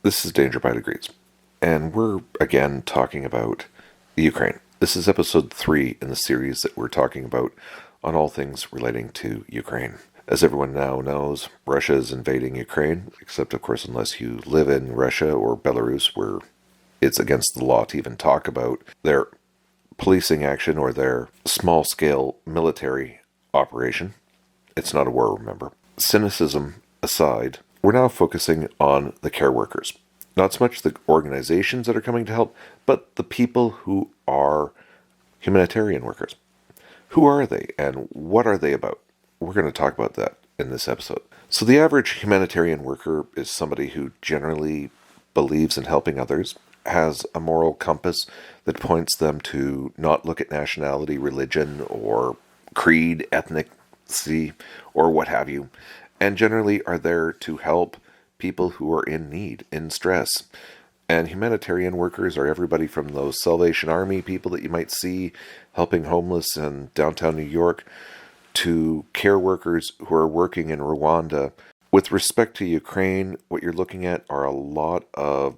This is Danger by Degrees, and we're again talking about the Ukraine. This is episode 3 in the series that we're talking about on all things relating to Ukraine. As everyone now knows, Russia is invading Ukraine, except of course unless you live in Russia or Belarus, where it's against the law to even talk about their policing action or their small-scale military operation. It's not a war, remember. Cynicism aside, we're now focusing on the care workers. Not so much the organizations that are coming to help, but the people who are humanitarian workers. Who are they and what are they about? We're going to talk about that in this episode. So the average humanitarian worker is somebody who generally believes in helping others, has a moral compass that points them to not look at nationality, religion, or creed, ethnicity, or what have you, and generally are there to help people who are in need, in stress. And humanitarian workers are everybody from those Salvation Army people that you might see helping homeless in downtown New York to care workers who are working in Rwanda. With respect to Ukraine, what you're looking at are a lot of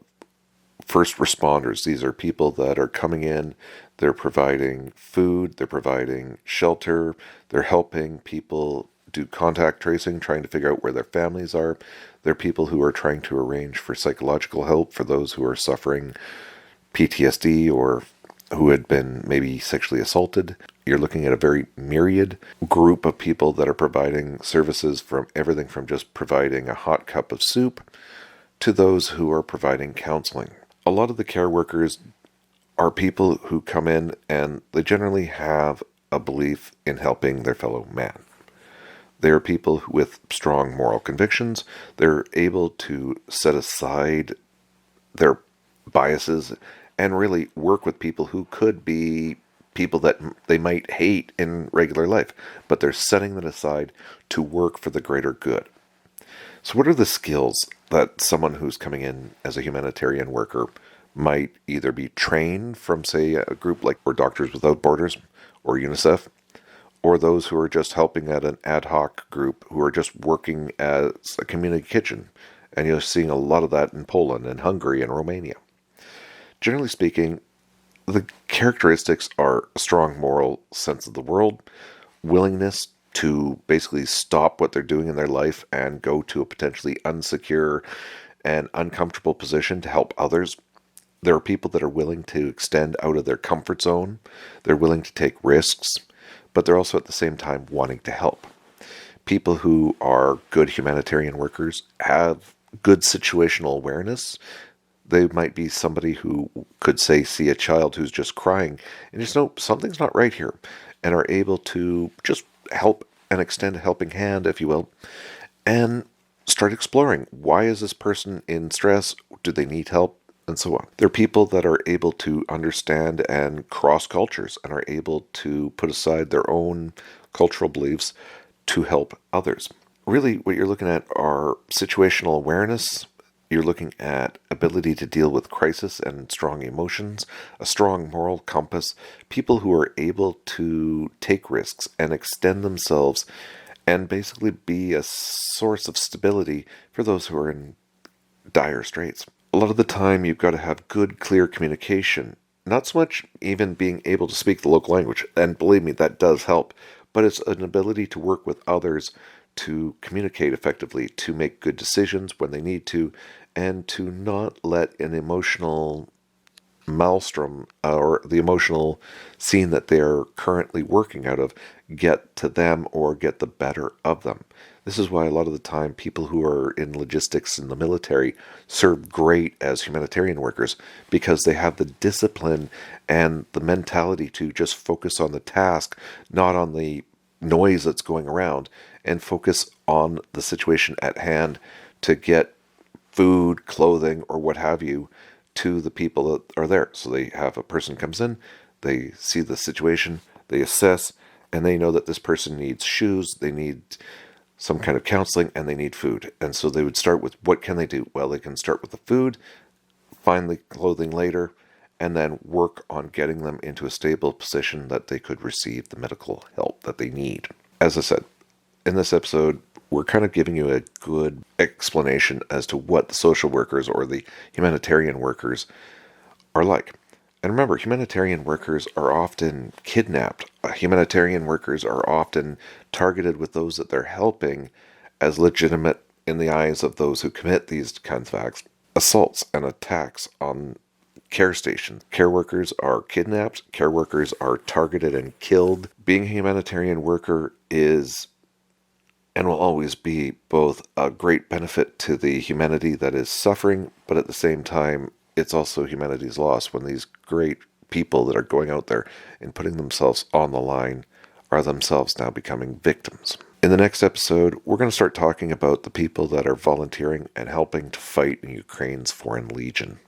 first responders. These are people that are coming in, they're providing food, they're providing shelter, they're helping people do contact tracing, trying to figure out where their families are. They're people who are trying to arrange for psychological help for those who are suffering PTSD or who had been maybe sexually assaulted. You're looking at a very myriad group of people that are providing services, from everything from just providing a hot cup of soup to those who are providing counseling. A lot of the care workers are people who come in and they generally have a belief in helping their fellow man. They are people with strong moral convictions. They're able to set aside their biases and really work with people who could be people that they might hate in regular life, but they're setting that aside to work for the greater good. So what are the skills that someone who's coming in as a humanitarian worker might either be trained from, say, a group like or Doctors Without Borders or UNICEF, or those who are just helping at an ad hoc group who are just working as a community kitchen? And you're seeing a lot of that in Poland and Hungary and Romania. Generally speaking, the characteristics are a strong moral sense of the world, willingness to basically stop what they're doing in their life and go to a potentially unsecure and uncomfortable position to help others. There are people that are willing to extend out of their comfort zone. They're willing to take risks, but they're also at the same time wanting to help. People who are good humanitarian workers have good situational awareness. They might be somebody who could, say, see a child who's just crying and just know something's not right here, and are able to just help and extend a helping hand, if you will, and start exploring. Why is this person in stress? Do they need help? And so on. They're people that are able to understand and cross cultures and are able to put aside their own cultural beliefs to help others. Really, what you're looking at are situational awareness. You're looking at ability to deal with crisis and strong emotions, a strong moral compass, people who are able to take risks and extend themselves and basically be a source of stability for those who are in dire straits. A lot of the time, you've got to have good, clear communication. Not so much even being able to speak the local language, and believe me, that does help, but it's an ability to work with others to communicate effectively, to make good decisions when they need to, and to not let an emotional maelstrom or the emotional scene that they're currently working out of get to them or get the better of them. This is why a lot of the time people who are in logistics in the military serve great as humanitarian workers, because they have the discipline and the mentality to just focus on the task, not on the noise that's going around, and focus on the situation at hand to get food, clothing, or what have you to the people that are there. So they have a person comes in, they see the situation, they assess, and they know that this person needs shoes, they need some kind of counseling, and they need food. And so they would start with, what can they do? Well, they can start with the food, find the clothing later, and then work on getting them into a stable position that they could receive the medical help that they need. As I said, in this episode, we're kind of giving you a good explanation as to what the social workers or the humanitarian workers are like. And remember, humanitarian workers are often kidnapped. Humanitarian workers are often targeted with those that they're helping as legitimate in the eyes of those who commit these kinds of acts, assaults and attacks on care stations. Care workers are kidnapped. Care workers are targeted and killed. Being a humanitarian worker is and will always be both a great benefit to the humanity that is suffering, but at the same time, it's also humanity's loss when these great people that are going out there and putting themselves on the line are themselves now becoming victims. In the next episode, we're going to start talking about the people that are volunteering and helping to fight in Ukraine's Foreign Legion.